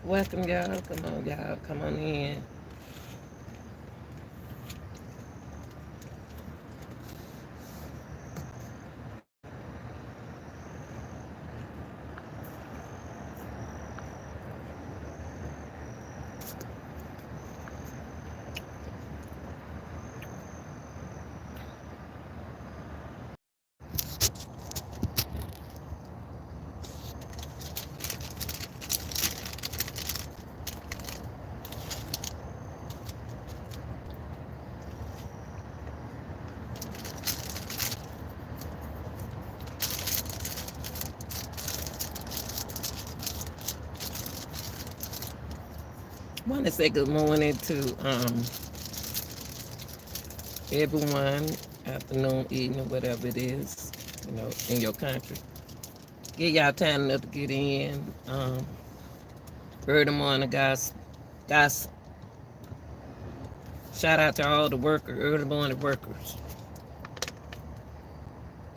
Welcome, y'all. Come on, y'all. Come on in. I want to say good morning to everyone, afternoon, evening, whatever it is, in your country. Give y'all time enough to get in. Early morning, guys, shout out to all the workers, early morning workers.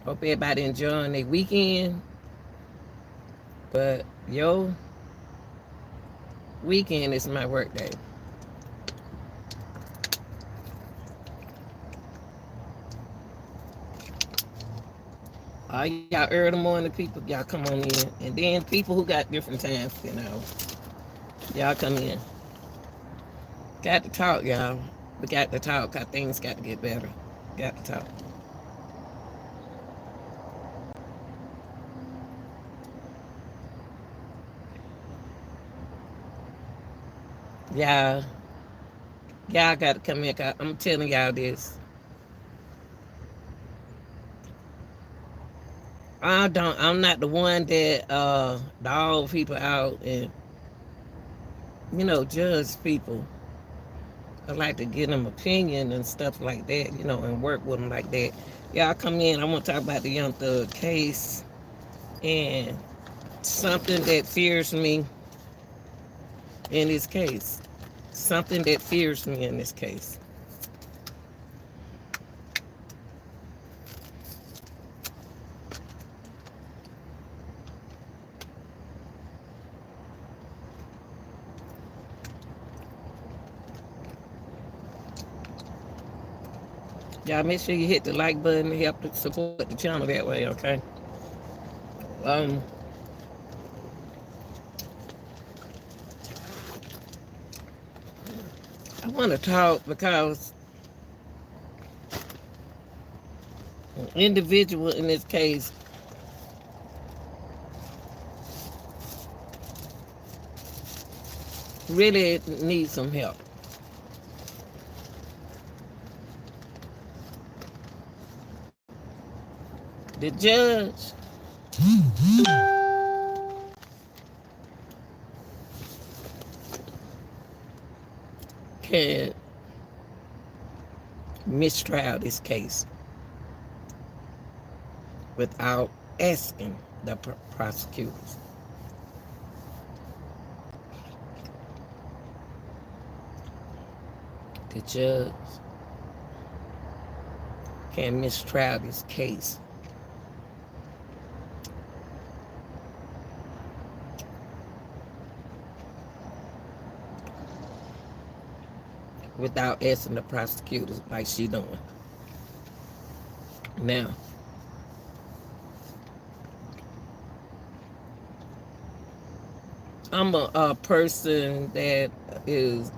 Hope everybody enjoying their weekend. But yo, weekend is my work day. All y'all early morning people, y'all come on in. And then people who got different times, y'all come in. Got to talk, y'all. We got to talk. How things got to get better. Got to talk. Y'all, y'all got to come in. I'm telling y'all this. I'm not the one that dog people out and judge people. I like to give them opinion and stuff like that, and work with them like that. Y'all come in. I want to talk about the Young Thug case and something that fears me in this case. Something that fears me in this case. Y'all make sure you hit the like button to help to support the channel that way, okay? Um, I want to talk because an individual in this case really needs some help. The judge can mistrial this case without asking the prosecutors. The judge can mistrial this case without asking the prosecutors like she doing. Now, I'm a person that is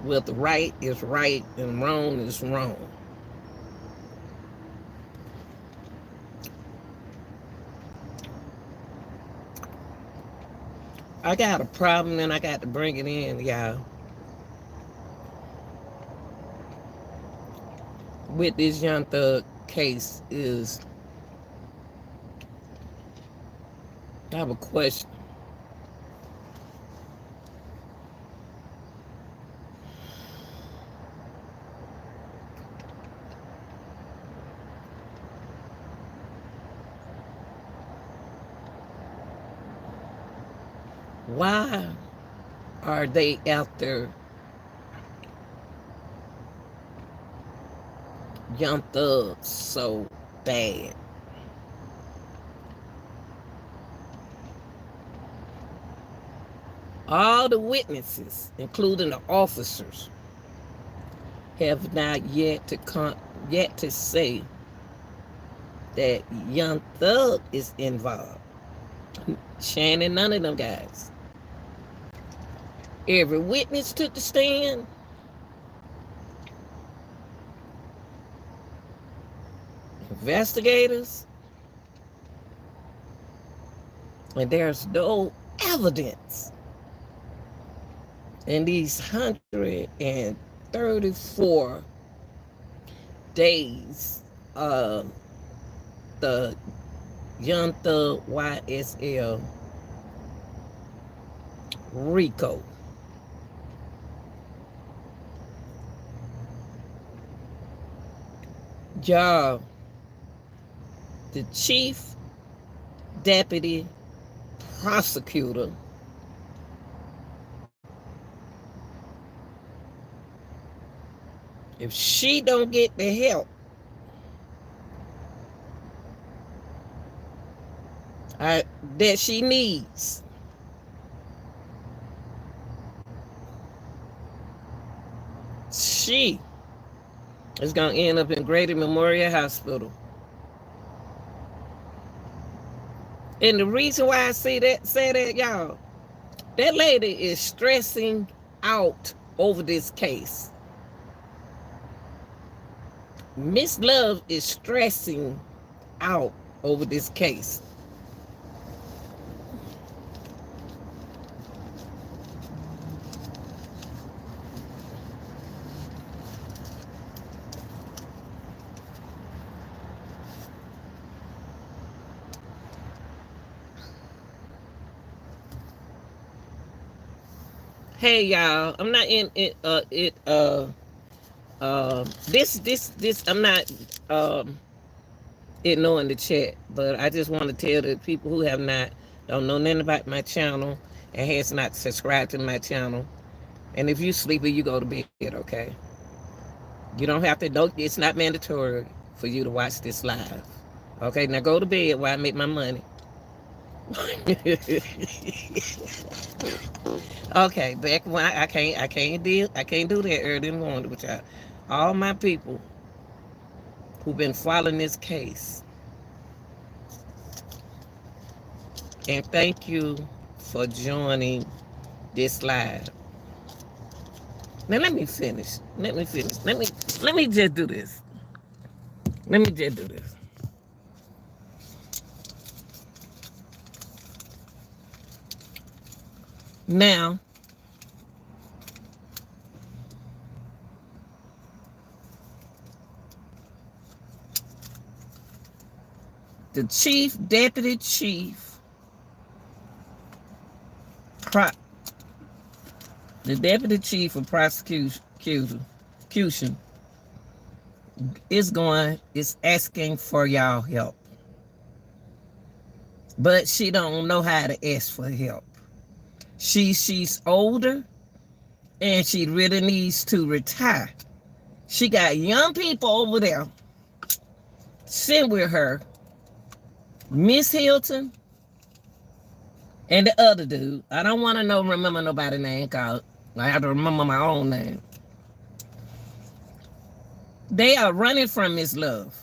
with right is right and wrong is wrong. I got a problem and I got to bring it in, y'all. With this Young Thug case is I have a question. Why are they after Young Thug so bad? All the witnesses, including the officers, have not yet to say that Young Thug is involved. Shannon, none of them guys. Every witness took the stand. Investigators. And there's no evidence in these 134 days of the Young Thug YSL RICO. Y'all, the chief deputy prosecutor if she don't get the help that she needs, she is going to end up in Grady Memorial Hospital. And the reason why I say that, y'all, that lady is stressing out over this case. Miss Love is stressing out over this case. Hey y'all, I'm not in it. This. I'm not ignoring the chat, but I just want to tell the people who don't know nothing about my channel and has not subscribed to my channel. And if you sleepy, you go to bed, okay? You don't have to. Don't. It's not mandatory for you to watch this live. Okay, now go to bed while I make my money. Okay, back when I can't do that early in the morning with y'all. All my people who've been following this case, and thank you for joining this live. Now let me finish. Let me just do this. Now, the deputy chief of prosecution is asking for y'all help. But she don't know how to ask for help. She's older and she really needs to retire. She got young people over there sitting with her, Miss Hilton and the other dude. I don't want to remember nobody's name called. I have to remember my own name. They are running from Miss Love.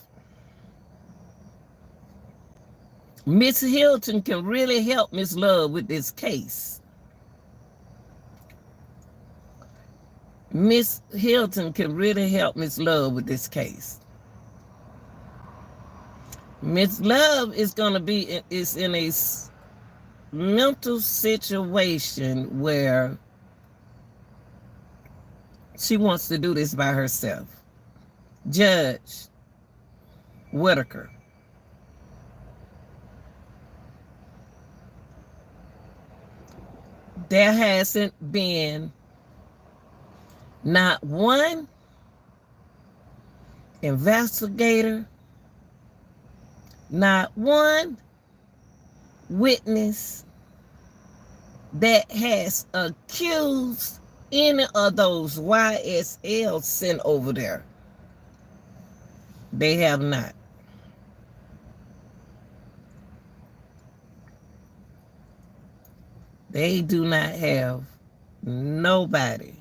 Miss Hilton can really help Miss Love with this case. Miss Hilton can really help Miss Love with this case. Miss Love is in a mental situation where she wants to do this by herself. Judge Whitaker. There hasn't been not one investigator, not one witness that has accused any of those YSL sent over there. They have not. They do not have nobody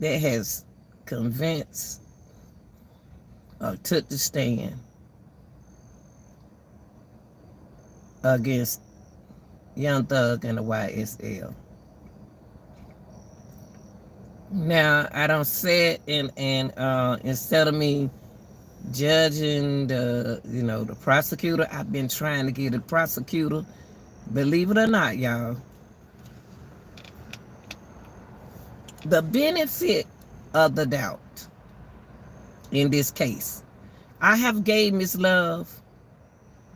that has convinced or took the stand against Young Thug and the YSL. Now I don't say it and instead of me judging the prosecutor, I've been trying to get a prosecutor, believe it or not, y'all, the benefit of the doubt in this case. I have gave Miss Love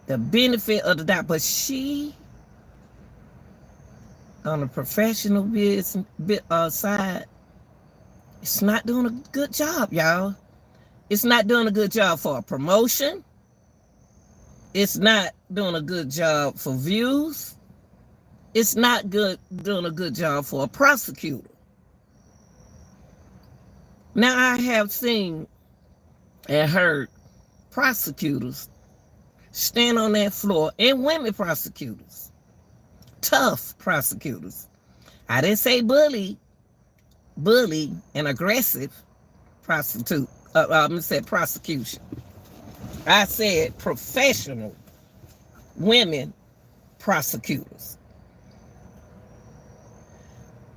the benefit of the doubt, but she, on the professional business side, it's not doing a good job, y'all. It's not doing a good job for a promotion. It's not doing a good job for views. It's not doing a good job for a prosecutor. Now, I have seen and heard prosecutors stand on that floor, and women prosecutors, tough prosecutors. I didn't say bully and aggressive prostitute. I said prosecution. I said professional women prosecutors.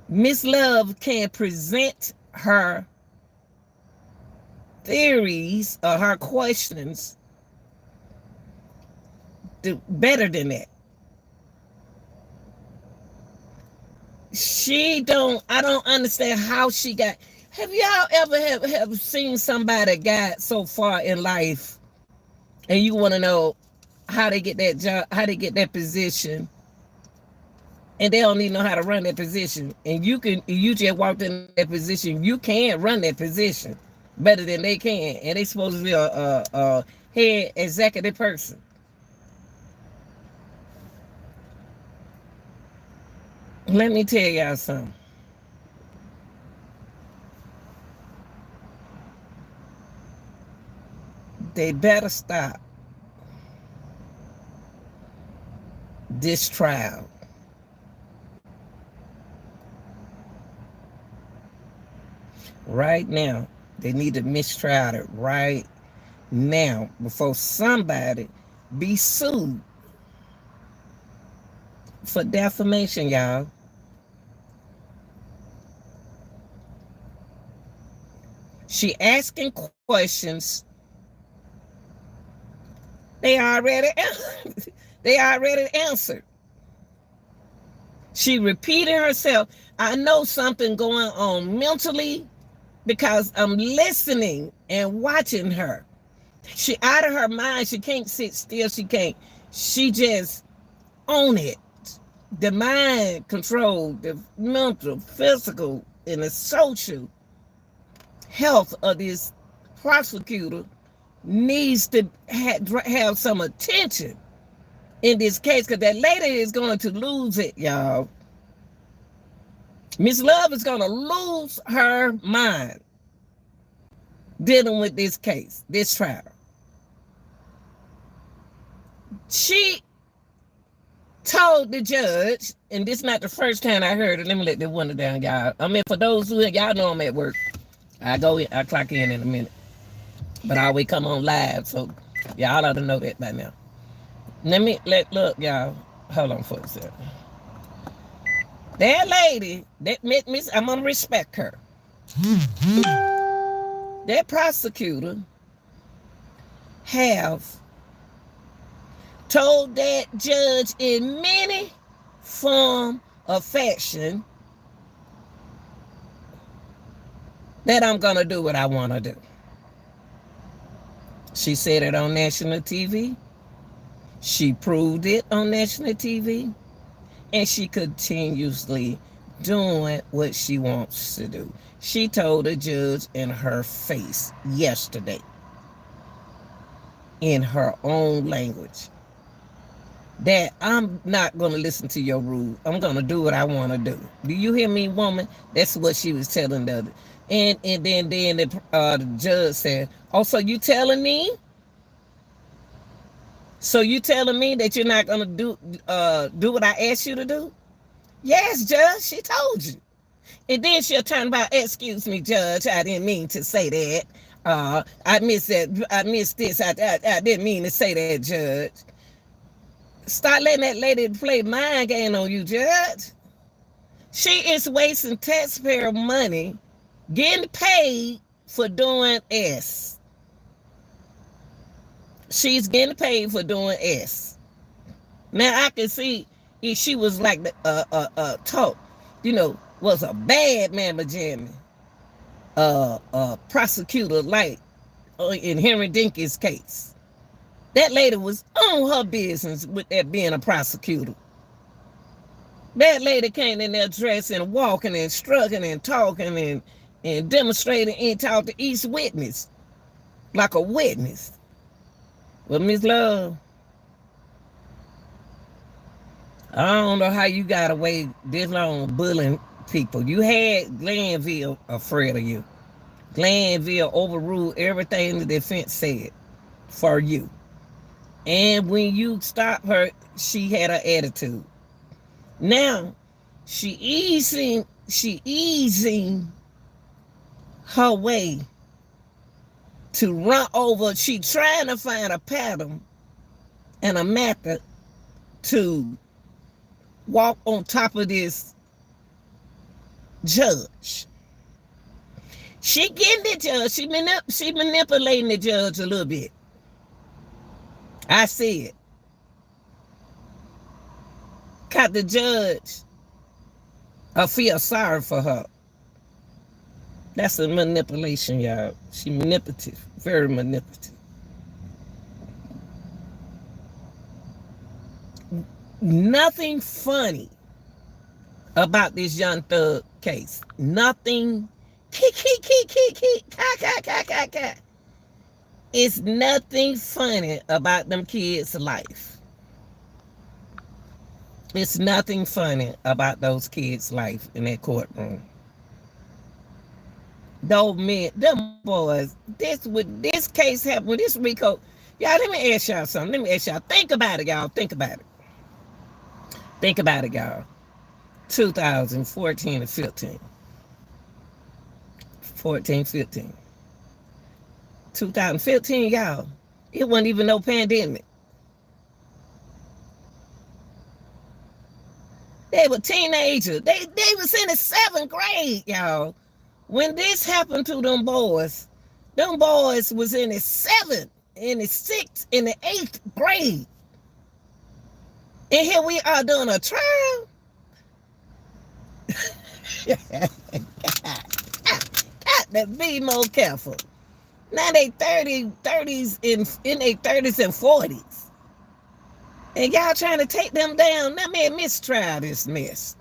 Miss Love can present her theories or her questions better than that. I don't understand how she got. Have y'all ever have seen somebody got so far in life and you want to know how they get that job, how they get that position, and they don't even know how to run that position, and you just walked in that position, you can run that position better than they can, and they supposed to be a head executive person. Let me tell y'all something. They better stop this trial. Right now. They need to mistrial it right now before somebody be sued for defamation, y'all. She asking questions. They already answered. She repeated herself. I know something going on mentally because I'm listening and watching her. She out of her mind. She can't sit still. She just on it. The mind control, the mental, physical, and the social health of this prosecutor needs to have some attention in this case, because that lady is going to lose it, y'all. Miss Love is going to lose her mind dealing with this case, this trial. She told the judge, and this is not the first time I heard it. Let me let the window down, y'all. I mean, for those who, y'all know I'm at work. I clock in a minute. But I always come on live, so y'all ought to know that by now. Look, y'all. Hold on for a second. That lady, I'm going to respect her. That prosecutor have told that judge in many form of fashion that I'm going to do what I want to do. She said it on national TV. She proved it on national TV. And she continuously doing what she wants to do. She told the judge in her face yesterday, in her own language, that I'm not going to listen to your rules. I'm going to do what I want to do. Do you hear me, woman? That's what she was telling the other. And then the judge said, oh, so you telling me So you telling me that you're not gonna do what I asked you to do? Yes, Judge, she told you. And then she'll turn about, excuse me, Judge, I didn't mean to say that. I missed that. I missed this. I didn't mean to say that, Judge. Start letting that lady play mind game on you, Judge. She is wasting taxpayer money getting paid for doing S. She's getting paid for doing S. Now I can see if she was like the talk, was a bad mamma jammy prosecutor like in Henry Dinkins' case. That lady was on her business with that being a prosecutor. That lady came in there dressing, walking and struggling and talking and demonstrating and talk to each witness like a witness. Well, Miss Love, I don't know how you got away this long bullying people. You had Glanville afraid of you. Glanville overruled everything the defense said for you. And when you stopped her, she had an attitude. Now, she easing her way to run over. She trying to find a pattern and a method to walk on top of this judge. She getting the judge. She manipulating the judge a little bit. I see it. Cause the judge, I feel sorry for her. That's a manipulation, y'all. She manipulative, very manipulative. Nothing funny about this Young Thug case. Nothing. It's nothing funny about them kids' life. It's nothing funny about those kids' life in that courtroom. Those men, them boys, this case happened with this Rico. Y'all, let me ask y'all something. Let me ask y'all. Think about it, y'all. Think about it. Think about it, y'all. 2014 and 15. 14, 15. 2015, y'all. It wasn't even no pandemic. They were teenagers. They was in the 7th grade, y'all. When this happened to them boys was in the 7th, in the 6th, in the 8th grade. And here we are doing a trial. Got to be more careful. Now they 30s in their 30s and 40s. And y'all trying to take them down. Now, man, mistrial this mess.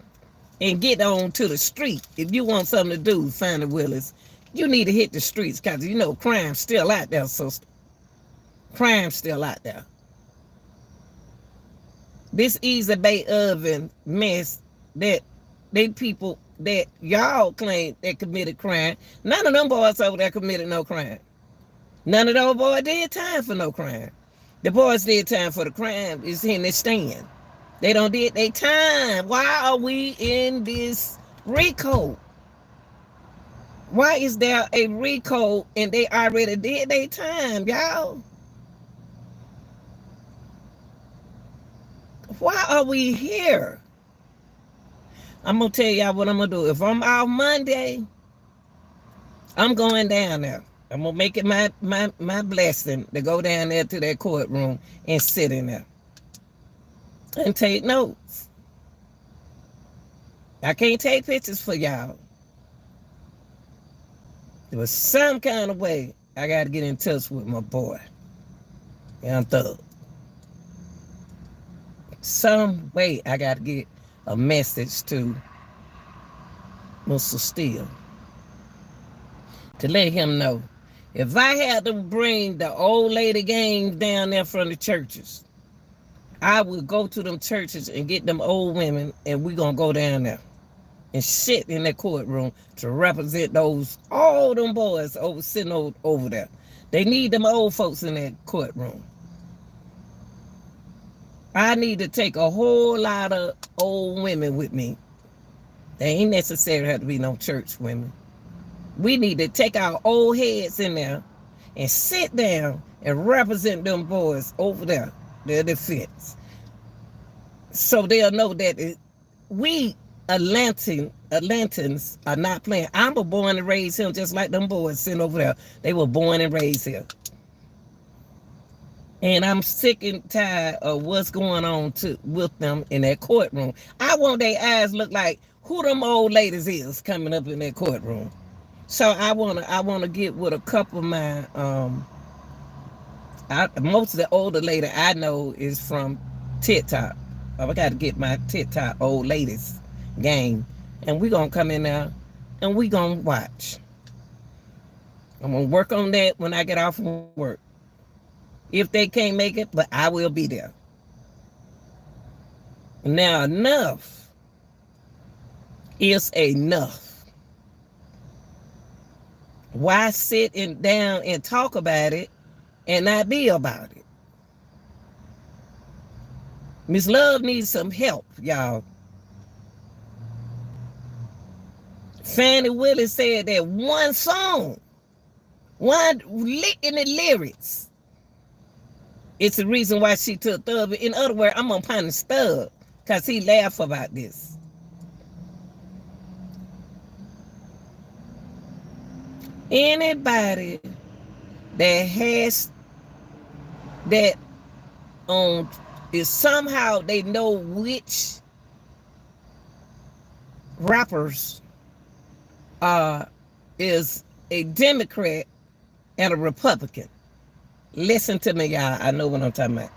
And get on to the street. If you want something to do, Fannie Willis, you need to hit the streets because, crime's still out there, sister. Crime's still out there. This Easy Bay Oven mess that they people that y'all claim that committed crime, none of them boys over there committed no crime. None of those boys did time for no crime. The boys did time for the crime is in the stand. They don't did their time. Why are we in this RICO? Why is there a RICO and they already did their time, y'all? Why are we here? I'm going to tell y'all what I'm going to do. If I'm out Monday, I'm going down there. I'm going to make it my blessing to go down there to that courtroom and sit in there and take notes. I can't take pictures for y'all. There was some kind of way I got to get in touch with my boy, Young Thug. Some way I got to get a message to Mr. Steele to let him know. If I had to bring the old lady gang down there from the churches, I would go to them churches and get them old women, and we're going to go down there and sit in that courtroom to represent all them boys sitting over there. They need them old folks in that courtroom. I need to take a whole lot of old women with me. They ain't necessarily have to be no church women. We need to take our old heads in there and sit down and represent them boys over there, their defense. So they'll know that we Atlantans are not playing. I was born and raised here just like them boys sitting over there. They were born and raised here. And I'm sick and tired of what's going on with them in that courtroom. I want their eyes look like who them old ladies is coming up in that courtroom. So I wanna get with a couple of my most of the older lady I know is from TikTok. I got to get my TikTok old ladies game, and we gonna come in there and we gonna watch. I'm gonna work on that when I get off from work. If they can't make it, but I will be there. Now enough is enough. Why sit down and talk about it and not be about it? Miss Love needs some help, y'all. Fannie Willis said that one song, one lick in the lyrics, it's the reason why she took Thug. In other words, I'm gonna punish Thug because he laughed about this. Anybody that has that on is somehow they know which rappers is a Democrat and a Republican. Listen to me, y'all. I know what I'm talking about.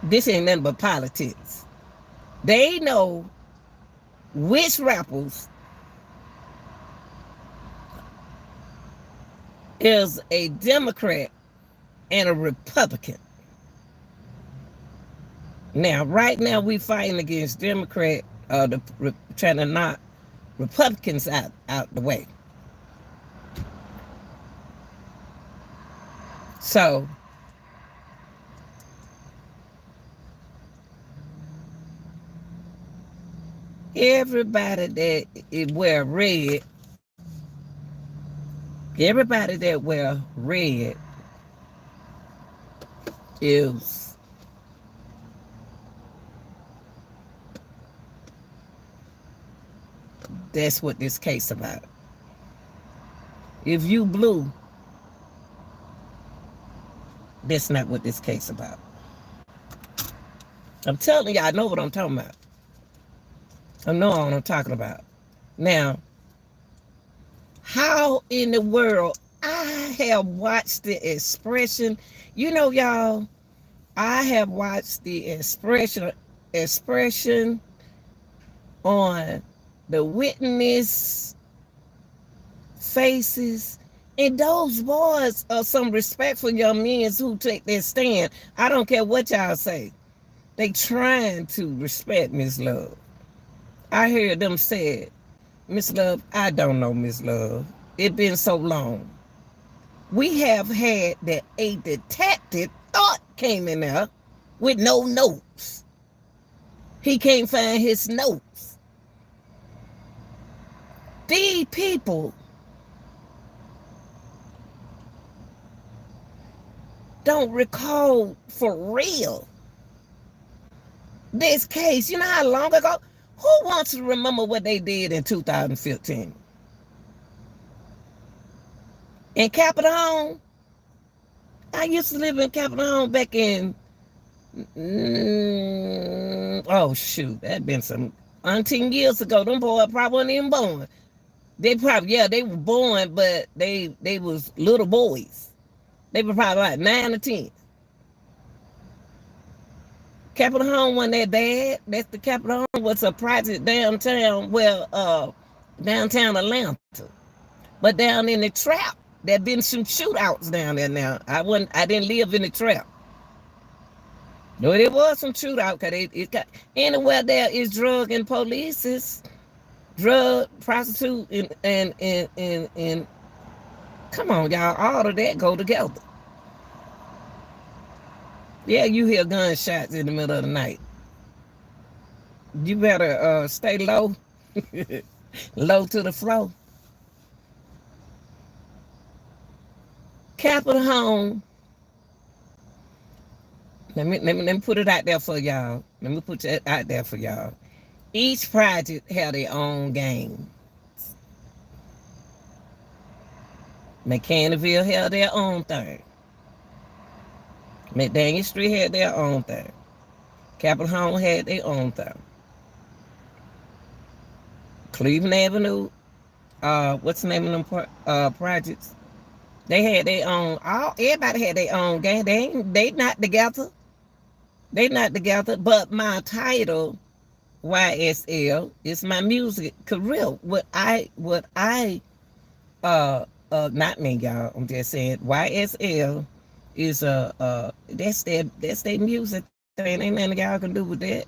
This ain't nothing but politics. They know which rappers is a Democrat and a Republican. Now, right now, we fighting against Democrat, trying to knock Republicans out the way. So, everybody that wear red, is that's what this case about. If you blue, that's not what this case about. I'm telling you, I know what I'm talking about. I know what I'm talking about. Now, how in the world I have watched the expression, you know, y'all, I have watched the expression on the witness faces, and those boys are some respectful young men who take their stand. I don't care what y'all say. They trying to respect Miss Love. I heard them say, Miss Love, I don't know, Miss Love. It been so long. We have had that a detective thought came in there with no notes. He can't find his notes. These people don't recall for real this case. You know how long ago? Who wants to remember what they did in 2015? In Capitol Home? I used to live in Capitol Home back in, oh shoot, that been some 19 years ago. Them boys probably weren't even born. They probably, yeah, they were born, but they was little boys. They were probably like 9 or 10. Capitol Home wasn't that bad. That's the Capitol Home was a project downtown, downtown Atlanta. But down in the trap, there been some shootouts down there now. I didn't live in the trap. No, there was some shootout because it got anywhere there is drug and police, drug, prostitute, and come on, y'all, all of that go together. Yeah, you hear gunshots in the middle of the night. You better stay low, low to the floor. Capitol Home. Let me put it out there for y'all. Let me put it out there for y'all. Each project had their own game. McCannville had their own thing. McDaniel Street had their own thing. Capitol Home had their own thing. Cleveland Avenue, what's the name of them projects? They had their own. Everybody had their own game. They not together. They not together. But my title, YSL, is my music career. Not me, y'all. I'm just saying YSL is that's their music thing. Ain't nothing y'all can do with that.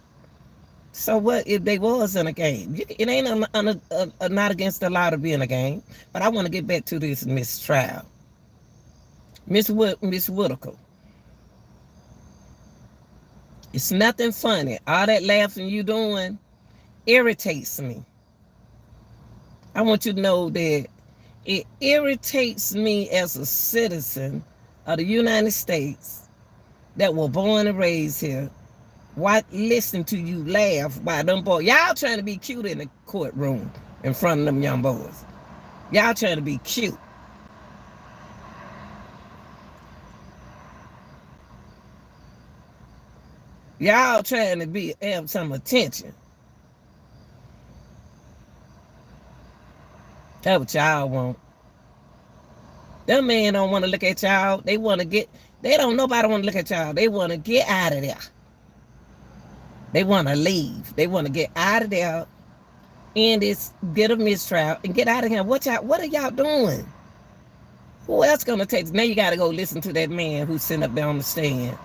So what if they was in a game? It ain't not against the law to be in a game. But I want to get back to this Mistrial. Miss Whitaker. It's nothing funny. All that laughing you doing irritates me. I want you to know that it irritates me as a citizen of the United States that were born and raised here. Why listen to you laugh by them boys? Y'all trying to be cute in the courtroom in front of them young boys. Y'all trying to be cute. Y'all trying to have some attention. That's what y'all want. Them men don't want to look at y'all. They don't nobody want to look at y'all. They want to get out of there. They want to leave. They want to get out of there, get a mistrial, and get out of here. What are y'all doing? Who else gonna take? Now you gotta go listen to that man who's sitting up there on the stand,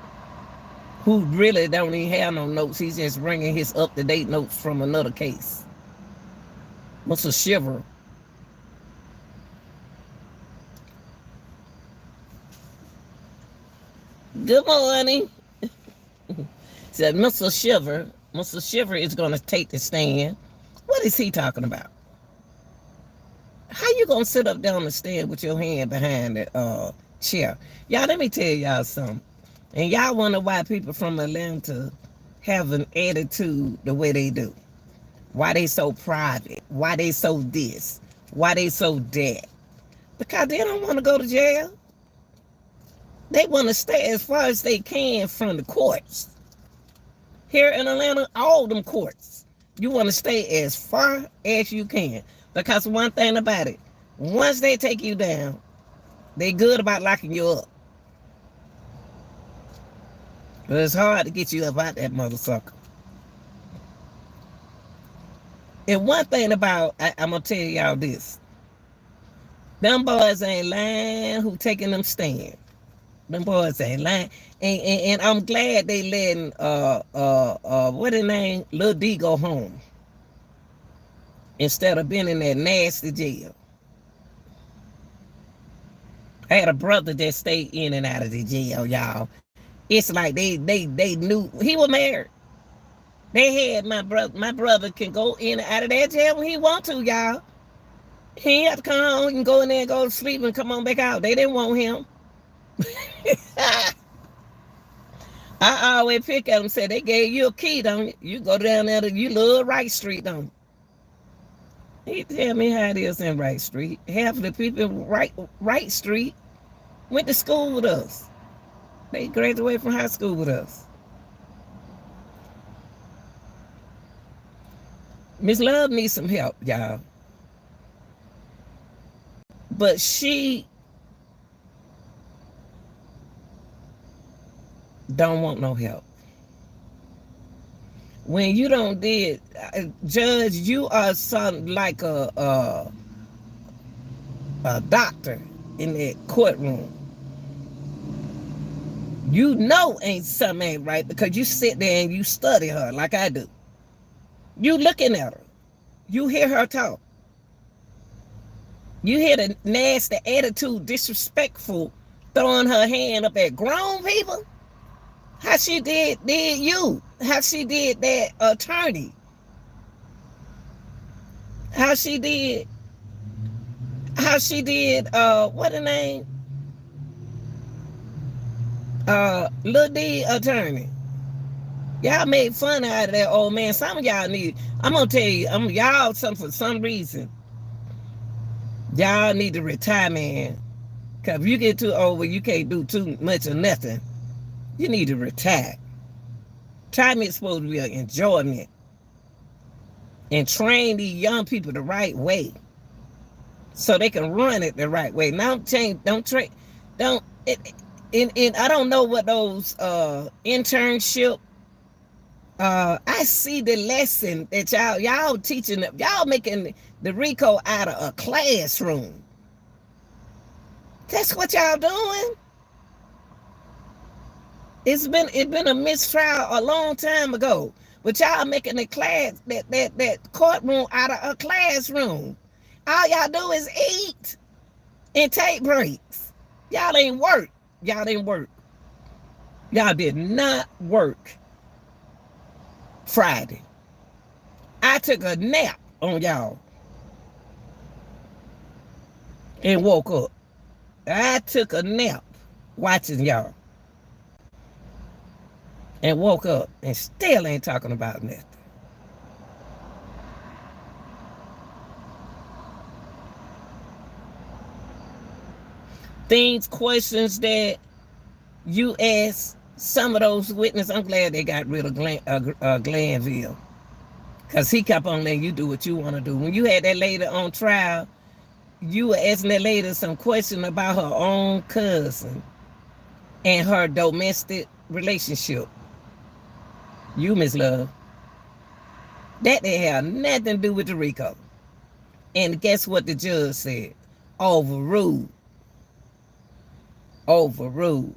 who really don't even have no notes. He's just bringing his up-to-date notes from another case. Mr. Shiver. Good morning. Said Mr. Shiver is going to take the stand. What is he talking about? How you going to sit up there on the stand with your hand behind the chair? Y'all, let me tell y'all something. And y'all wonder why people from Atlanta have an attitude the way they do. Why they so private. Why they so this. Why they so that. Because they don't want to go to jail. They want to stay as far as they can from the courts. Here in Atlanta, all them courts, you want to stay as far as you can. Because one thing about it, once they take you down, they good about locking you up. But it's hard to get you up out that motherfucker. And one thing about, I'm going to tell y'all this. Them boys ain't lying who taking them stand. Them boys ain't lying. And I'm glad they letting what his name? Lil D go home. Instead of being in that nasty jail. I had a brother that stayed in and out of the jail, y'all. It's like they knew he was married. They had my brother can go in and out of that jail when he want to, y'all. He ain't have to come home. He can go in there and go to sleep and come on back out. They didn't want him. I always pick at them and say, they gave you a key, don't you? You go down there to you love Wright Street, don't you? He tell me how it is in Wright Street. Half of the people in Wright Street went to school with us. They graduated from high school with us. Miss Love needs some help, y'all. But she don't want no help. When you don't did, Judge, you are something like a doctor in that courtroom. You know something ain't right because you sit there and you study her like I do. You looking at her. You hear her talk. You hear the nasty attitude, disrespectful, throwing her hand up at grown people. How she did you? How she did that attorney? How she did? How she did? What the name? Lil D attorney. Y'all made fun out of that old man. Some of y'all need. I'm gonna tell you. Y'all for some reason. Y'all need to retire, man. Cause if you get too old, where you can't do too much or nothing, you need to retire. Retirement is supposed to be an enjoyment, and train these young people the right way, so they can run it the right way. Now change. Don't train. Don't. And I don't know what those internship. I see the lesson that y'all teaching. Y'all making the RICO out of a classroom. That's what y'all doing. It's been a mistrial a long time ago, but y'all making the class that courtroom out of a classroom. All y'all do is eat and take breaks. Y'all ain't work. Y'all didn't work. Y'all did not work Friday. I took a nap on y'all and woke up. I took a nap watching y'all and woke up and still ain't talking about nothing. Questions that you ask some of those witnesses. I'm glad they got rid of Glanville, because he kept on letting you do what you want to do. When you had that lady on trial, you were asking that lady some question about her own cousin and her domestic relationship. You, Miss Love, that didn't have nothing to do with the RICO. And guess what the judge said? Overruled. Overruled.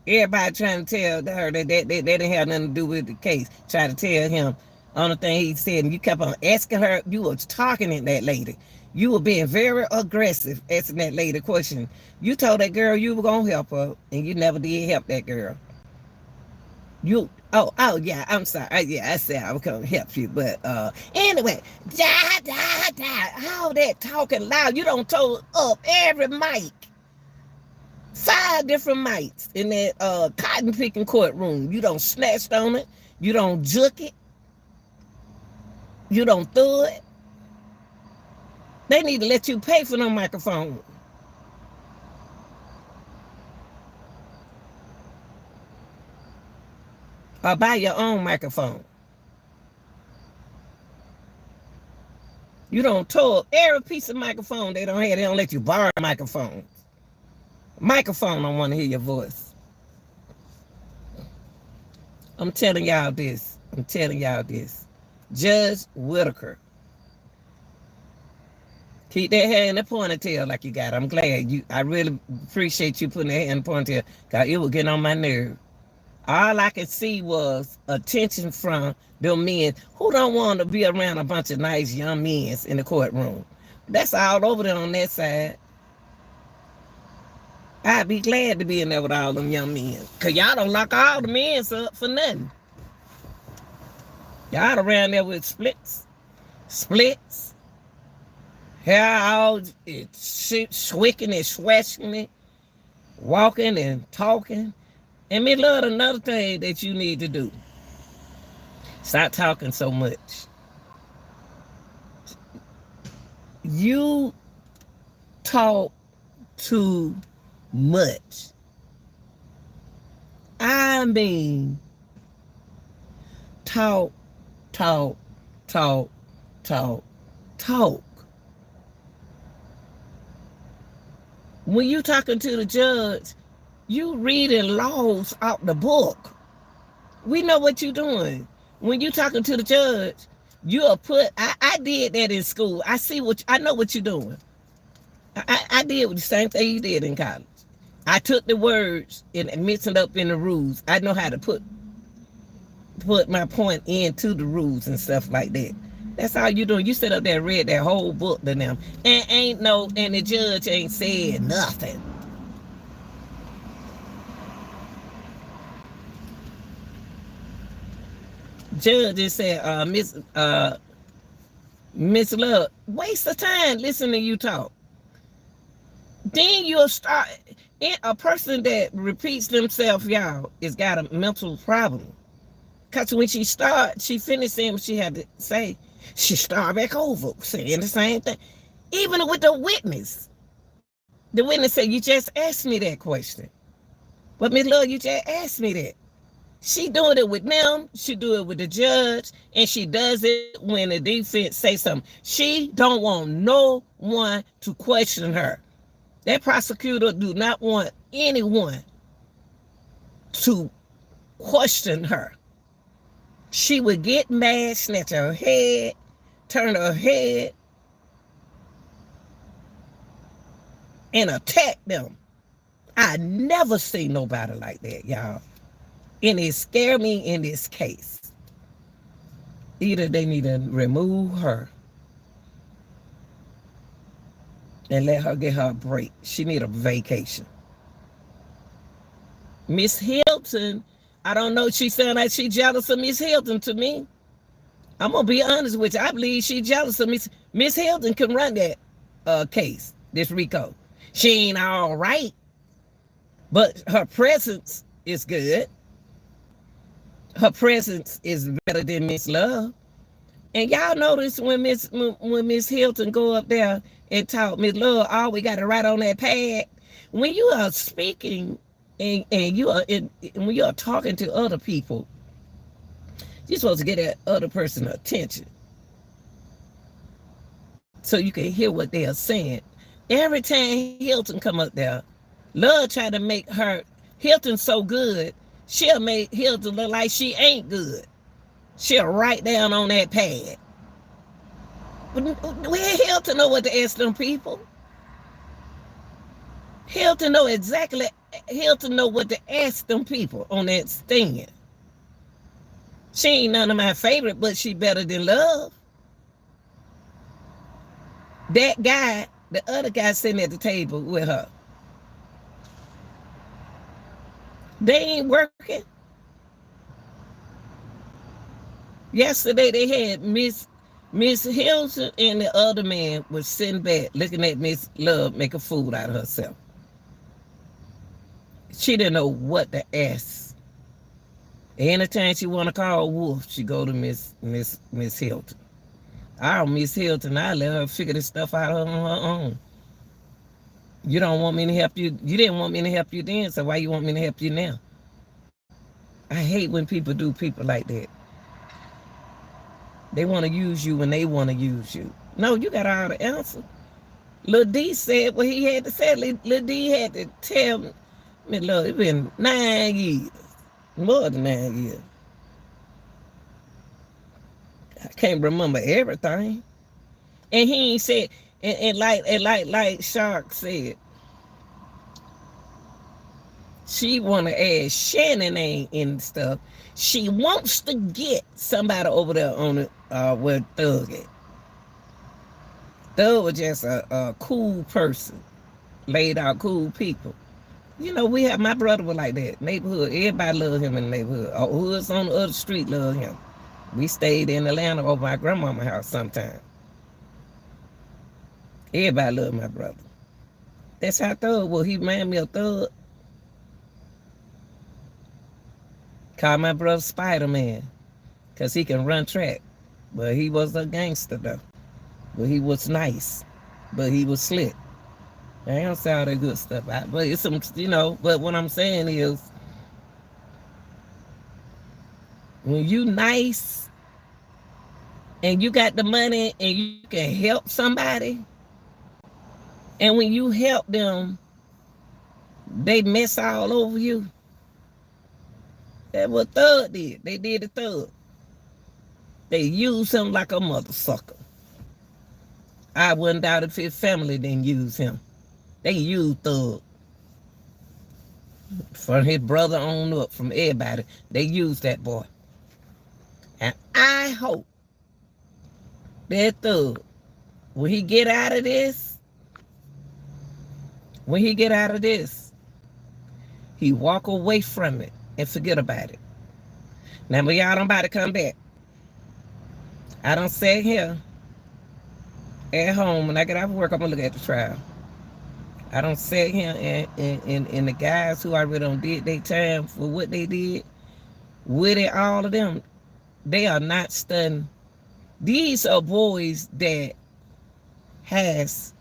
Everybody trying to tell her that didn't have nothing to do with the case. Try to tell him on the thing he said, and you kept on asking her. You was talking to that lady. You were being very aggressive asking that lady a question. You told that girl you were gonna help her, and you never did help that girl. Oh yeah, I'm sorry. I said I was gonna help you, but anyway, all that talking loud. You don't told up every mic. 5 different mics in that cotton picking courtroom. You don't snatched on it. You don't juke it. You don't throw it. They need to let you pay for no microphone. Or buy your own microphone. You don't tow up every piece of microphone they don't have. They don't let you borrow microphones. Microphone don't want to hear your voice. I'm telling y'all this. Judge Whitaker. Keep that hair in the ponytail like you got. I'm glad you. I really appreciate you putting that hair in the ponytail, because it was getting on my nerve. All I could see was attention from them men who don't want to be around a bunch of nice young men in the courtroom. That's all over there on that side. I'd be glad to be in there with all them young men, because y'all don't lock all the men up for nothing. Y'all around there with splits, hair all swicking and swashing, walking and talking. And me love another thing that you need to do. Stop talking so much. You talk too much. I mean, talk. When you talking to the judge, you reading laws out the book. We know what you're doing. When you talking to the judge, you'll put. I did that in school. I know what you're doing. I did the same thing you did in college. I took the words and mixed it up in the rules. I know how to put my point into the rules and stuff like that. That's all you doing. You sit up there and read that whole book to them. And the judge ain't said nothing. judge just said, Miss Love, waste of time listening to you talk. Then you'll start. A person that repeats themselves, y'all, is got a mental problem. Because when she finished saying what she had to say, she started back over saying the same thing. Even with the witness. The witness said, you just asked me that question. But Miss Love, you just asked me that. She doing it with them, she do it with the judge, and she does it when the defense say something. She don't want no one to question her. That prosecutor do not want anyone to question her. She would get mad, snatch her head, turn her head, and attack them. I never seen nobody like that, y'all. And it scared me in this case. Either they need to remove her and let her get her a break. She need a vacation. Miss Hilton, I don't know, she sound like she jealous of Miss Hilton to me. I'm going to be honest with you. I believe she jealous of Miss Hilton can run that case, this RICO. She ain't all right, but her presence is good. Her presence is better than Miss Love. And y'all notice when Miss Hilton go up there and talk, Miss Love, all we got to write on that pad. When you are speaking and when you are talking to other people, you're supposed to get that other person attention so you can hear what they are saying. Every time Hilton come up there, Love try to make her Hilton so good, she'll make Hilton look like she ain't good. She'll write down on that pad. Where Hilton know what to ask them people? Hilton know what to ask them people on that stand. She ain't none of my favorite, but she better than Love. That guy, the other guy sitting at the table with her, they ain't working. Yesterday they had Miss Hilton and the other man was sitting back looking at Miss Love make a fool out of herself. She didn't know what to ask. Anytime she want to call Wolf, she go to Miss Hilton. Miss Hilton, I let her figure this stuff out on her own. You don't want me to help you. You didn't want me to help you then, so why you want me to help you now? I hate when people do people like that. They want to use you when they want to use you. No, you got all the answer. Lil D said what he had to say. Lil D had to tell me, look, it's been 9 years. More than 9 years. I can't remember everything. And he ain't said, and like Shark said, she want to add Shannon name and stuff. She wants to get somebody over there on it where Thug at. Thug was just a cool person, laid out cool people. You know, my brother was like that. Neighborhood, everybody loved him in the neighborhood. Hoods on the other street loved him. We stayed in Atlanta over my grandmama's house sometime. Everybody loved my brother. That's how Thug was. He reminded me of Thug. Called my brother Spider-Man because he can run track. But he was a gangster, though. But he was nice. But he was slick. I ain't gonna say all that good stuff out. But it's some, but what I'm saying is, when you nice and you got the money and you can help somebody, and when you help them, they mess all over you. That's what Thug did. They did the Thug. They used him like a mother sucker. I wouldn't doubt if his family didn't use him. They used Thug. From his brother on up, from everybody, they used that boy. And I hope that Thug, when he get out of this, he walk away from it and forget about it. Now, but y'all don't about to come back. I don't sit here at home when I get off work. I'm gonna look at the trial. I don't sit here and the guys who already done did their time for what they did with it, all of them, they are not studying. These are boys that has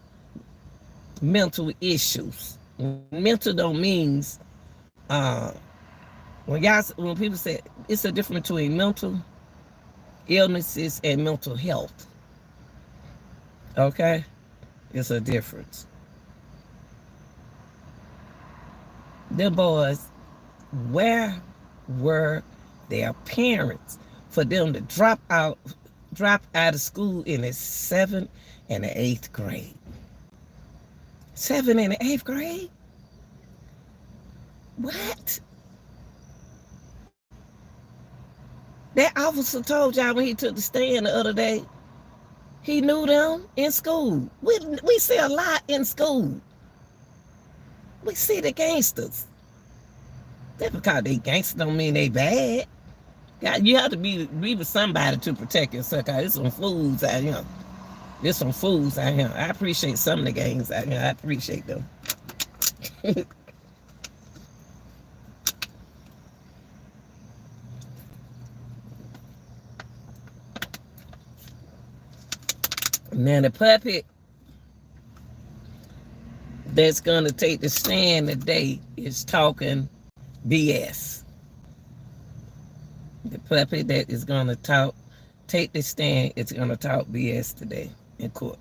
mental issues. Mental don't means uh, when people say it's a difference between mental illnesses and mental health. Okay, it's a difference. Them boys, where were their parents for them to drop out of school in the 7th and the 8th grade? 7th and the 8th grade? What? That officer told y'all when he took the stand the other day, he knew them in school. We see a lot in school. We see the gangsters. That because they gangsters don't mean they bad. God, you have to be with somebody to protect yourself. Cause there's some fools out here. There's some fools out here. I appreciate some of the gangs out here. I appreciate them. Now the puppet that's gonna take the stand today is talking BS. The puppet that is gonna take the stand is gonna talk BS today in court.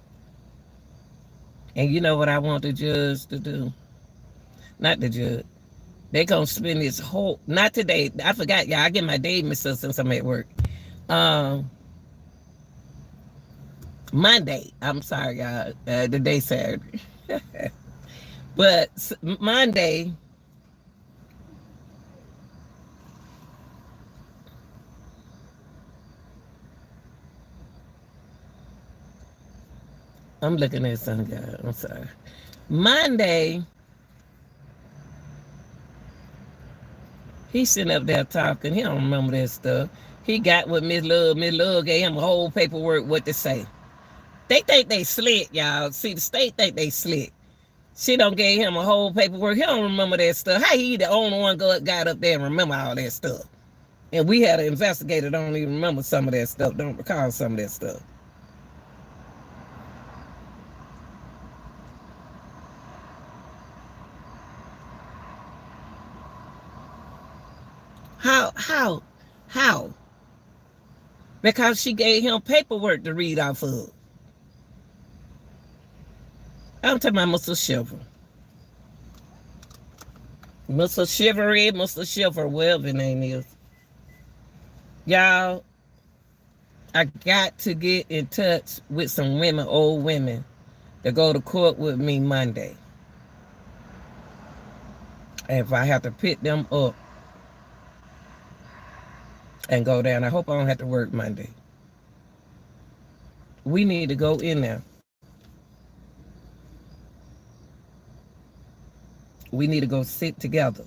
And you know what I want the judge to do? Not the judge. They gonna spend this whole, not today. I forgot, y'all. I get my day mixed up since I'm at work. Monday. I'm sorry, y'all. The day Saturday. But Monday, I'm looking at some guy. I'm sorry. Monday, he's sitting up there talking. He don't remember that stuff. He got with Miss Love. Miss Love gave him a whole paperwork what to say. They think they slick, y'all. See, the state think they slick. She don't gave him a whole paperwork. He don't remember that stuff. How he the only one got up there and remember all that stuff? And we had an investigator don't even remember some of that stuff. Don't recall some of that stuff. How? Because she gave him paperwork to read off of. I'm talking about Mr. Shiver. Mr. Shivery, Mr. Shiver, whatever his name is. Y'all, I got to get in touch with some women, old women, to go to court with me Monday. And if I have to pick them up and go down, I hope I don't have to work Monday. We need to go in there. We need to go sit together.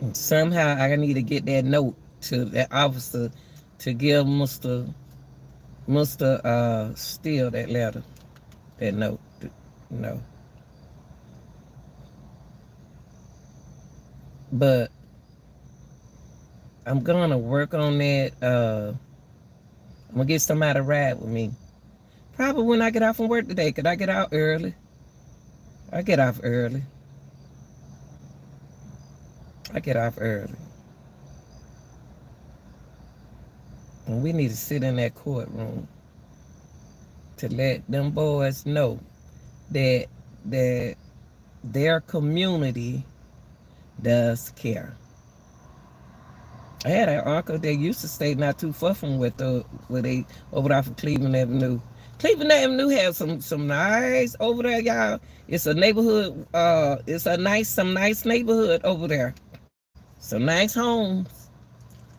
And somehow I need to get that note to that officer to give Mr. Steele that letter, that note. No. But I'm gonna work on that. I'm gonna get somebody to ride with me. Probably when I get off from work today. Could I get out early? I get off early. And we need to sit in that courtroom to let them boys know that their community does care. I had an uncle that used to stay not too far from where they over off of Cleveland Avenue. Cleveland Avenue has some nice over there, y'all. It's a neighborhood. It's some nice neighborhood over there. Some nice homes.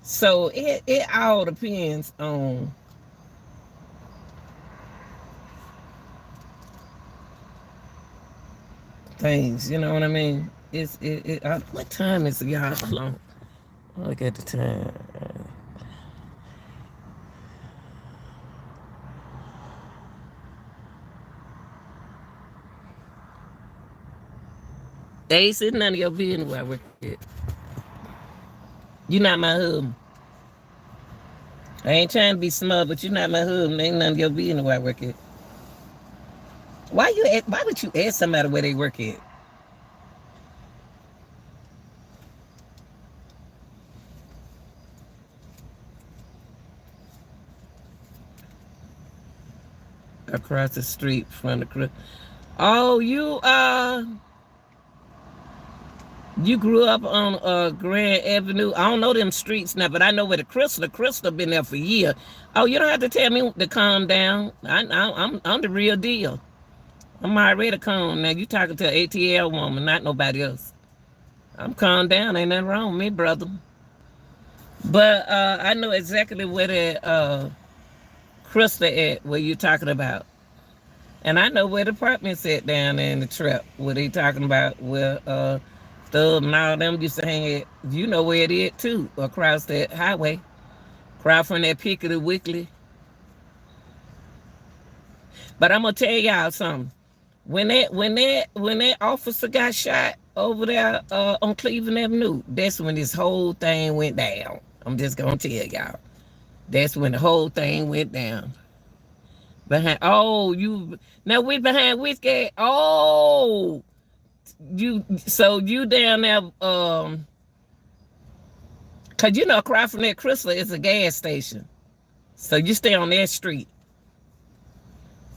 So it all depends on things. You know what I mean? What time is it, y'all? Hold on. Look at the time. They said none of your business where I work at. You not my husband. I ain't trying to be smart, but you not my husband. Ain't none of your business where I work at. Why would you ask somebody where they work at? Across the street from the crib. Oh, you grew up on Grand Avenue. I don't know them streets now, but I know where the Crystal been there for years. Oh, you don't have to tell me to calm down. I'm the real deal. I'm already calm. Now you talking to an ATL woman, not nobody else. I'm calm down. Ain't nothing wrong with me, brother. But I know exactly where the Crystal at, where you talking about. And I know where the apartment's at down there in the trap, where they talking about where Thug and all them used to hang at. You know where it is too, across that highway. Across from that Piccadilly Weekly. But I'm gonna tell y'all something. When that officer got shot over there on Cleveland Avenue, that's when this whole thing went down. I'm just gonna tell y'all. That's when the whole thing went down. Now we behind Whiskey. Oh, you down there cause you know across from that Crystal is a gas station. So you stay on that street.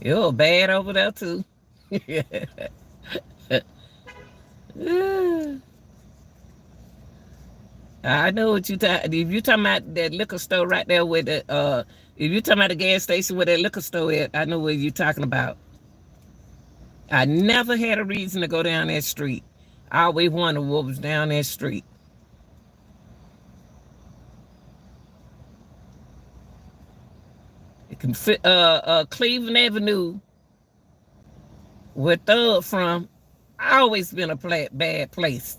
You're bad over there too. I know what you talking. If you talking about that liquor store right there with the if you talking about the gas station where that liquor store is, I know what you talking about. I never had a reason to go down that street. I always wondered what was down that street. It can fit Cleveland Avenue, where Thug from, always been a bad place.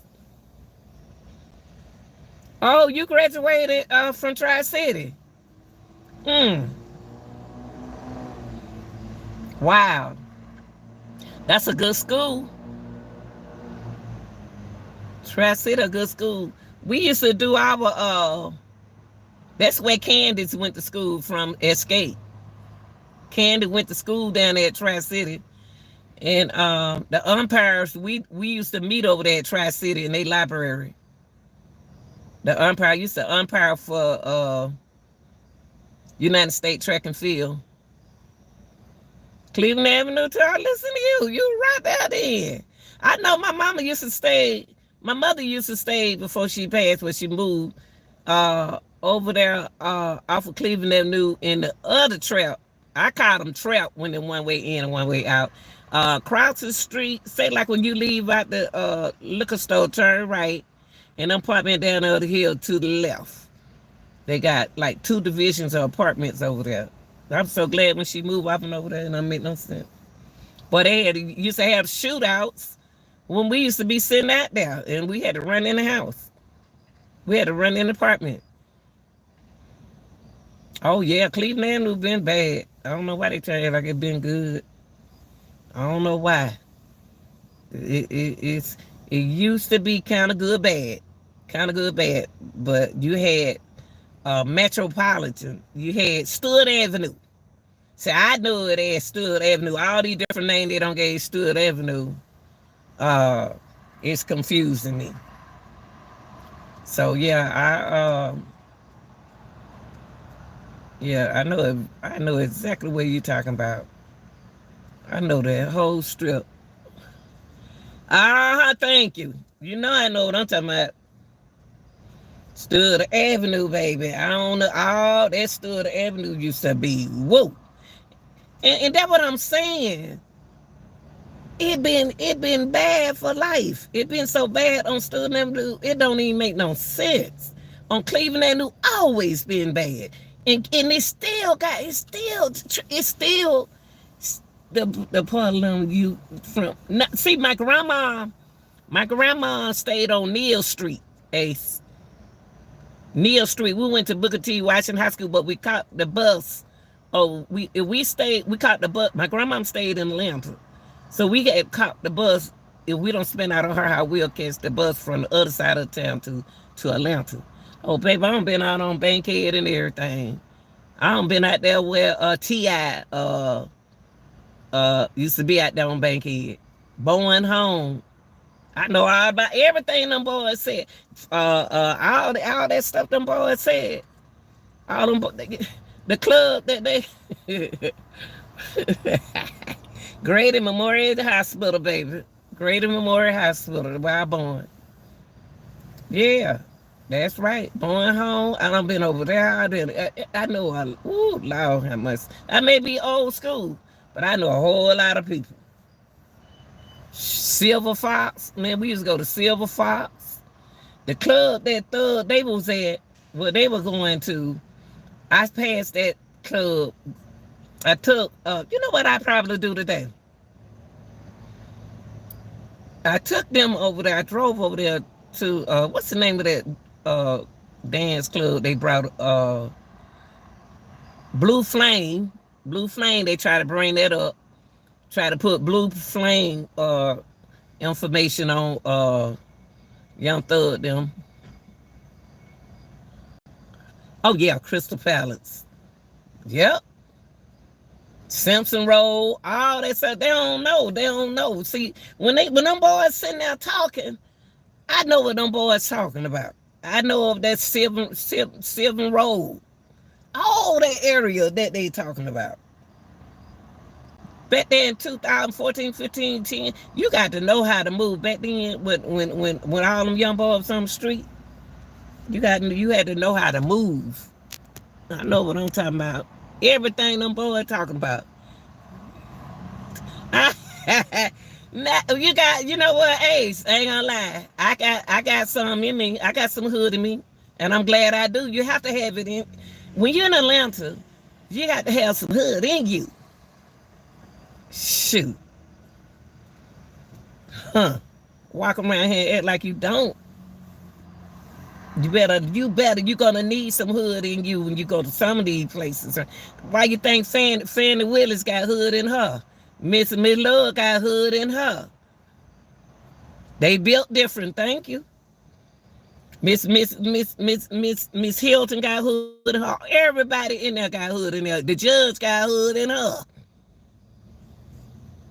Oh, you graduated from Tri-City. Wow. That's a good school. Tri-City, a good school. We used to do our, that's where Candace went to school from, Escape. Candy went to school down there at Tri-City. And the umpires, we used to meet over there at Tri-City in their library. The umpire used to umpire for United States Track and Field. Cleveland Avenue, I listen to you. You right there then. I know my mama used to stay, my mother used to stay before she passed when she moved over there off of Cleveland Avenue in the other trap. I call them trap when they're one way in and one way out. Cross the street, say like when you leave out the liquor store, turn right, and apartment down the other hill to the left. They got like 2 divisions of apartments over there. I'm so glad when she moved off and over there, and it don't make no sense. But they used to have shootouts when we used to be sitting out there, and we had to run in the house. We had to run in the apartment. Oh yeah, Cleveland Avenue been bad. I don't know why they try to act like it been good. I don't know why. It used to be kind of good bad, but you had Metropolitan, you had Stud Avenue. See, I knew it as Stud Avenue. All these different names they don't give Stud Avenue. It's confusing me. So yeah, I know exactly what you're talking about. I know that whole strip. Thank you. You know I know what I'm talking about. Stud Avenue, baby. I don't know. All that Stud Avenue used to be. Whoa. And that's what I'm saying. It been bad for life. It been so bad on Stud Avenue, it don't even make no sense. On Cleveland Avenue, always been bad. And it's still the part of you from see my grandma My grandma stayed on Neal Street, Ace. Neal Street. We went to Booker T. Washington High School, but we caught the bus. Oh, we caught the bus. My grandma stayed in Atlanta. So we had caught the bus. If we don't spend out on her house, we'll catch the bus from the other side of town to Atlanta. Oh, baby, I done been out on Bankhead and everything. I done been out there where T.I. Used to be out there on Bankhead. Going home. I know all about everything them boys said. All that stuff them boys said. All them the club that they Grady Memorial Hospital, baby. Grady Memorial Hospital, where I born. Yeah, that's right. Born home. I done been over there. I know. Ooh, Lord, how much. I may be old school, but I know a whole lot of people. Silver Fox, man, we used to go to Silver Fox. The club that they was at, where they were going to, I passed that club. I took, you know what I probably do today? I took them over there. I drove over there to, what's the name of that dance club they brought? Blue Flame. Blue Flame, they try to bring that up. Try to put Blue Flame information on Young Thug them. Oh yeah, Crystal Palace. Yep. Simpson Road, all that stuff. They don't know. See, when them boys sitting there talking, I know what them boys talking about. I know of that Sylvan Road. All that area that they talking about. Back then, 2014, 15, 10, you got to know how to move. Back then, when all them young boys on the street, you had to know how to move. I know what I'm talking about. Everything them boys talking about. You know what, Ace? I ain't gonna lie. I got some in me. I got some hood in me, and I'm glad I do. You have to have it in. When you're in Atlanta, you got to have some hood in you. Shoot. Huh. Walk around here and act like you don't. You better, you're gonna need some hood in you when you go to some of these places. Why you think Fannie Willis got hood in her? Miss Love got hood in her. They built different, thank you. Miss Hilton got hood in her. Everybody in there got hood in there. The judge got hood in her.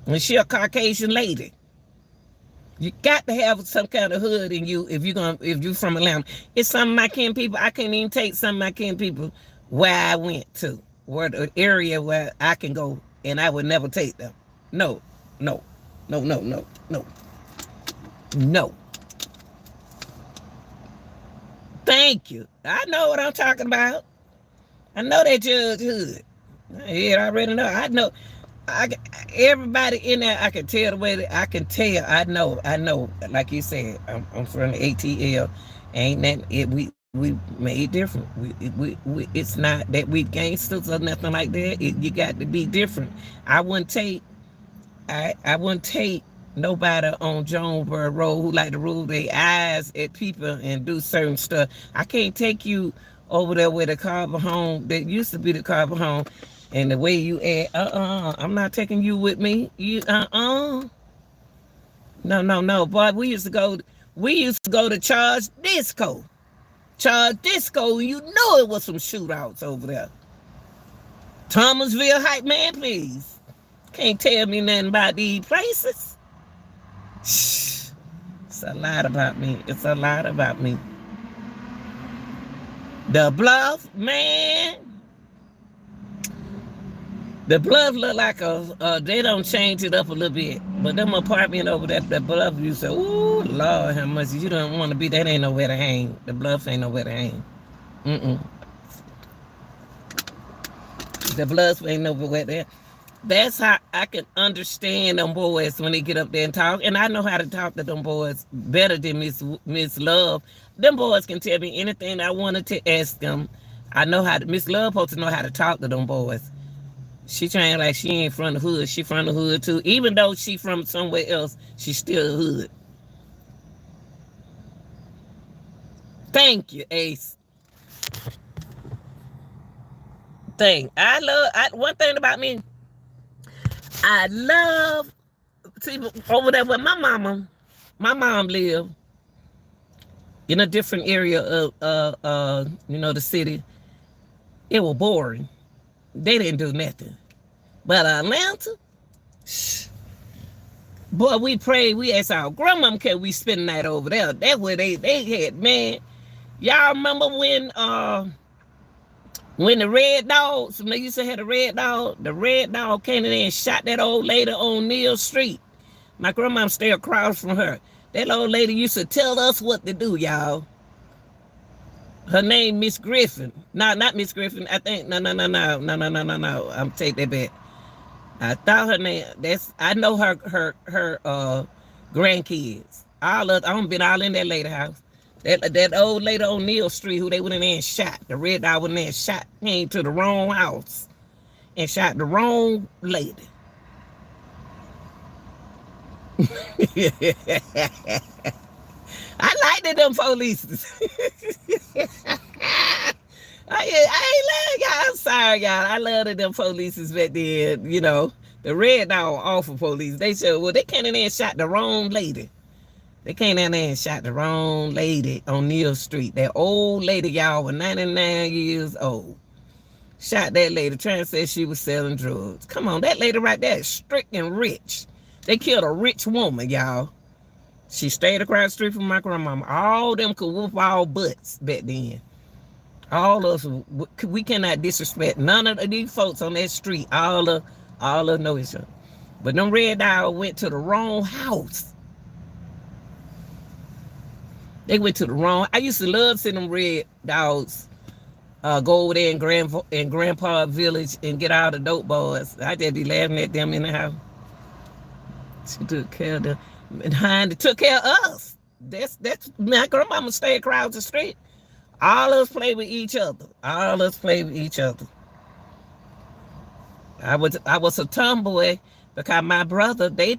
And she a Caucasian lady. You got to have some kind of hood in you if you're from Atlanta. It's some of my kin people. I can't even take some of my kin people where I went to, where the area where I can go, and I would never take them. No. Thank you. I know what I'm talking about. I know that judge hood. Yeah, I already know. I know. Everybody in there, I can tell the way that I can tell. I know. Like you said, I'm from the ATL. Ain't that it? We made different. We it's not that we gangsters or nothing like that. You got to be different. I wouldn't take nobody on Jonesboro Road who like to roll their eyes at people and do certain stuff. I can't take you over there where the Carver home that used to be the Carver home. And the way you act, I'm not taking you with me. No. Boy, we used to go to Charge Disco. Charge Disco, you know it was some shootouts over there. Thomasville Hype, man, please. Can't tell me nothing about these places. Shh. It's a lot about me. The Bluff, man. The Bluff look like they don't change it up a little bit. But them apartment over there, the Bluff, you say, ooh, Lord, how much you don't want to be, that ain't nowhere to hang. The Bluff ain't nowhere to hang. The Bluff ain't nowhere there. That's how I can understand them boys when they get up there and talk. And I know how to talk to them boys better than Miss Love. Them boys can tell me anything I wanted to ask them. I know how to, Miss Love supposed to know how to talk to them boys. She trying like she ain't from the hood. She from the hood too. Even though she from somewhere else, she still hood. Thank you, Ace. One thing about me, I love, see, over there where my mom lived in a different area of, the city. It was boring. They didn't do nothing. But Atlanta, boy, we prayed. We asked our grandmama, can we spend the night over there? That's where they had, man. Y'all remember when the red dogs, when they used to have the red dog came in there and shot that old lady on Neal Street. My grandma stayed across from her. That old lady used to tell us what to do, y'all. Her name Miss Griffin. No, not Miss Griffin. I think no. I'm take that back. I thought her name. I know her grandkids. I've been all in that lady house. That old lady on Neal Street who they went in there and shot. The red dog went in there and shot. Came to the wrong house and shot the wrong lady. I liked it, them police. I ain't lying, y'all. I'm sorry, y'all. I loved them police back then. You know, the red dog awful police. They said, well, they came in there and shot the wrong lady. They came in there and shot the wrong lady on Neal Street. That old lady, y'all, was 99 years old. Shot that lady, trying to say she was selling drugs. Come on, that lady right there is strict and rich. They killed a rich woman, y'all. She stayed across the street from my grandmama. All them could whoop all butts back then. All of us, we cannot disrespect none of these folks on that street. All of know each other. But them red dogs went to the wrong house. They went to the wrong. I used to love seeing them red dogs go over there in Grandpa Village and get all the dope boys. I just be laughing at them in the house. She took care of them. And they took care of us. That's my grandmama stayed across the street. All of us played with each other. I was a tomboy because my brother, they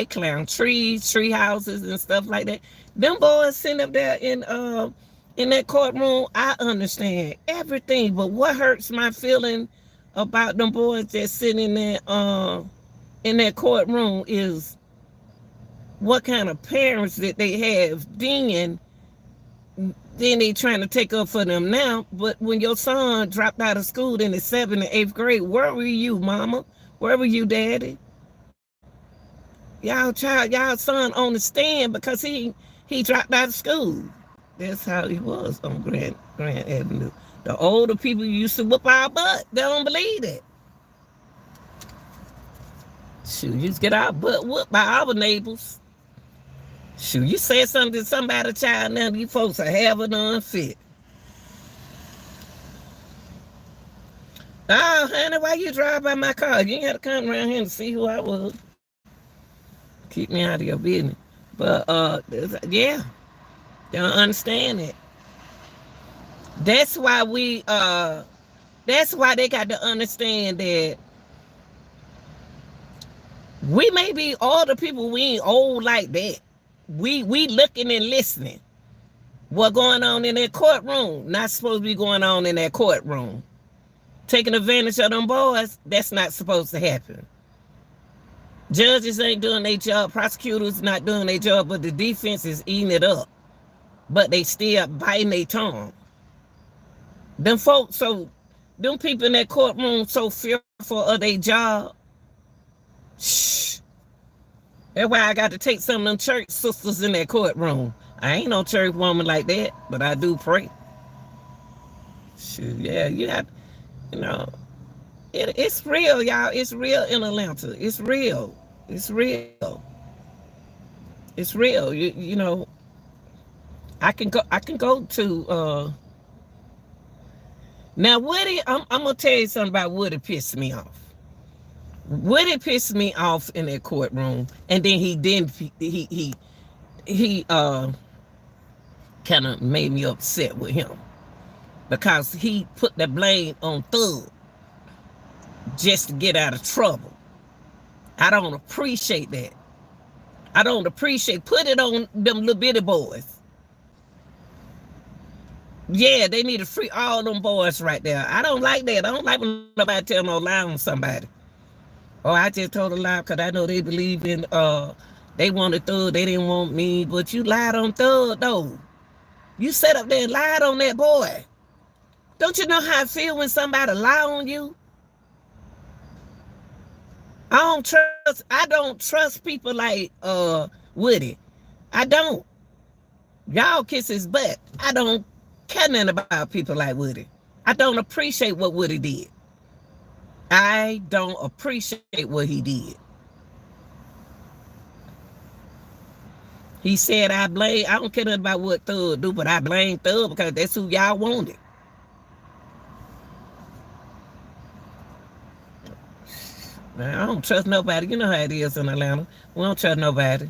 climbed trees, tree houses and stuff like that. Them boys sitting up there in that courtroom, I understand everything, but what hurts my feeling about them boys just sitting in that courtroom is what kind of parents that they have then they trying to take up for them now. But when your son dropped out of school in the 7th and 8th grade, where were you, mama? Where were you, daddy? Y'all son on the stand because he dropped out of school. That's how he was on Grand Avenue. The older people used to whoop our butt. They don't believe it. Shoot, you just get our butt whooped by our neighbors. Shoot, you say something to somebody, child, now these folks are having unfit. Oh, honey, why you drive by my car? You ain't got to come around here to see who I was. Keep me out of your business. But, yeah, they don't understand it. That's why they got to understand that we may be older people, we ain't old like that. We looking and listening. What going on in that courtroom? Not supposed to be going on in that courtroom. Taking advantage of them boys, that's not supposed to happen. Judges ain't doing their job. Prosecutors not doing their job, but the defense is eating it up. But they still biting their tongue. Them people in that courtroom so fearful of their job. Shh. That's why I got to take some of them church sisters in that courtroom. I ain't no church woman like that, but I do pray. Shoot, yeah, you got, it's real, y'all. It's real in Atlanta. It's real. It's real. It's real. You know, I can go to now Woody, I'm gonna tell you something about Woody pissed me off. Woody pissed me off in that courtroom, and then he kind of made me upset with him because he put the blame on Thug just to get out of trouble. I don't appreciate that. I don't appreciate, put it on them little bitty boys. Yeah, they need to free all them boys right there. I don't like that. I don't like when nobody tell no lie on somebody. Oh, I just told a lie because I know they believe in they wanted Thug, they didn't want me, but you lied on Thug though. You sat up there and lied on that boy. Don't you know how I feel when somebody lie on you? I don't trust people like Woody. I don't. Y'all kiss his butt. I don't care nothing about people like Woody. I don't appreciate what Woody did. I don't appreciate what he did. He said I don't care nothing about what Thug do, but I blame Thug because that's who y'all wanted. Now, I don't trust nobody. You know how it is in Atlanta. We don't trust nobody.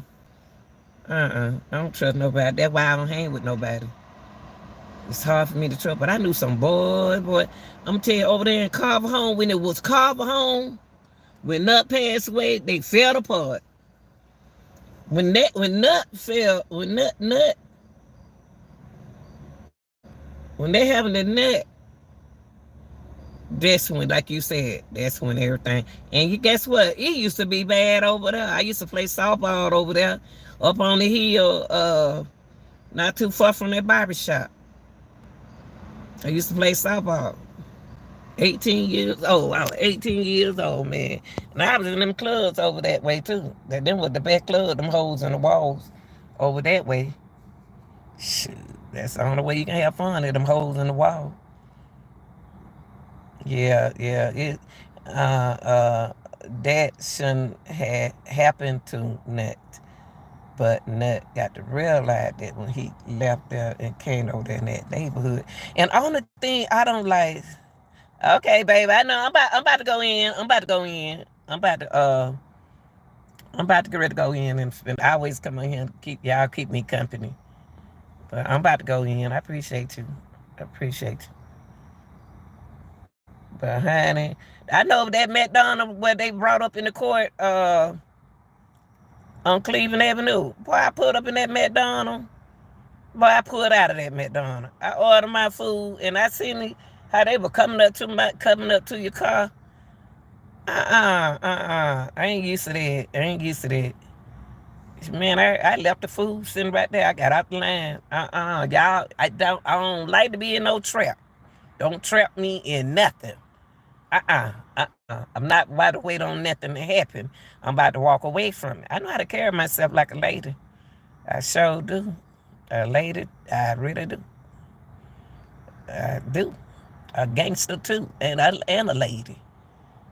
I don't trust nobody. That's why I don't hang with nobody. It's hard for me to trust. But I knew some boy. I'm gonna tell you over there in Carver Home, when it was Carver Home, when Nut passed away, they fell apart. When Nut fell, when they having the Nut, that's when, like you said, that's when everything. And you guess what? It used to be bad over there. I used to play softball over there, up on the hill, not too far from that barber shop. I used to play softball. 18 years old. I was 18 years old, man. And I was in them clubs over that way too. That them was the best club, them holes in the walls over that way. Shoot, that's the only way you can have fun at them holes in the wall. Yeah. That shouldn't have happened to Nut. But Nut got to realize that when he left there and came over there in that neighborhood. And only thing I don't like, okay, baby, I know I'm about to go in. I'm about to get ready to go in and I always come in here and keep me company. But I'm about to go in. I appreciate you. I appreciate you. But honey, I know that McDonald's where they brought up in the court on Cleveland Avenue. Boy, I put up in that McDonald's. Boy, I pulled out of that McDonald's. I ordered my food and I seen how they were coming up to your car. I ain't used to that. Man, I left the food sitting right there. I got out the line. Y'all, I don't like to be in no trap. Don't trap me in nothing. I'm not about to wait on nothing to happen. I'm about to walk away from it. I know how to carry myself like a lady. I sure do. A lady, I really do. I do. A gangster too, and a lady.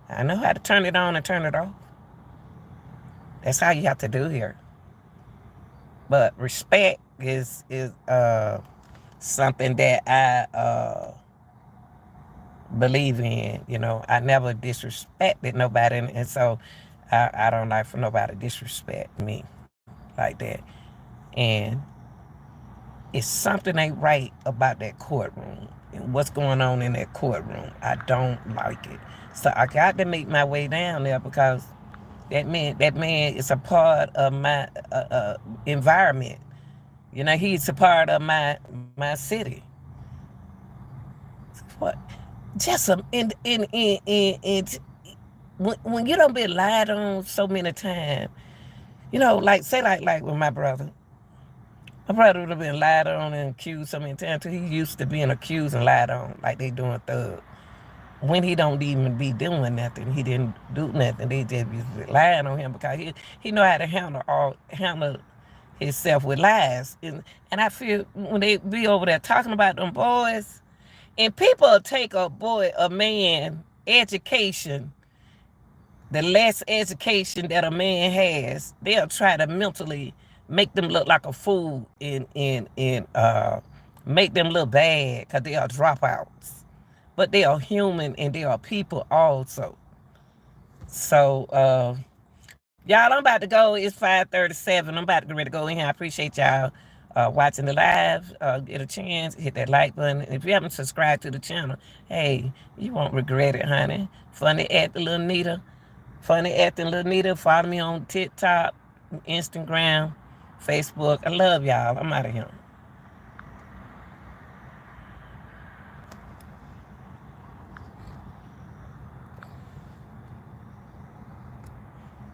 I know how to turn it on and turn it off. That's how you have to do here. But respect is something that I believe in. You know, I never disrespected nobody, and so I don't like for nobody to disrespect me like that. And it's something ain't right about that courtroom and what's going on in that courtroom. I don't like it. So I got to make my way down there because that man is a part of my environment. You know, he's a part of my city. What? Just some in when you don't been lied on so many times. You know, like say like with my brother. My brother would have been lied on and accused so many times too. He used to being accused and lied on like they doing Thug. When he don't even be doing nothing, he didn't do nothing. They just be lying on him because he know how to handle himself with lies. And I feel when they be over there talking about them boys, and people take a man education, the less education that a man has, they'll try to mentally make them look like a fool and make them look bad because they are dropouts. But they are human and they are people also. So y'all, I'm about to go. It's 5:37. I'm about to get ready to go in here. I appreciate y'all watching the live. Get a chance, hit that like button. If you haven't subscribed to the channel, hey, you won't regret it, honey. Funny at the little Nita. Funny acting little Nita. Follow me on TikTok, Instagram, Facebook. I love y'all. I'm out of here.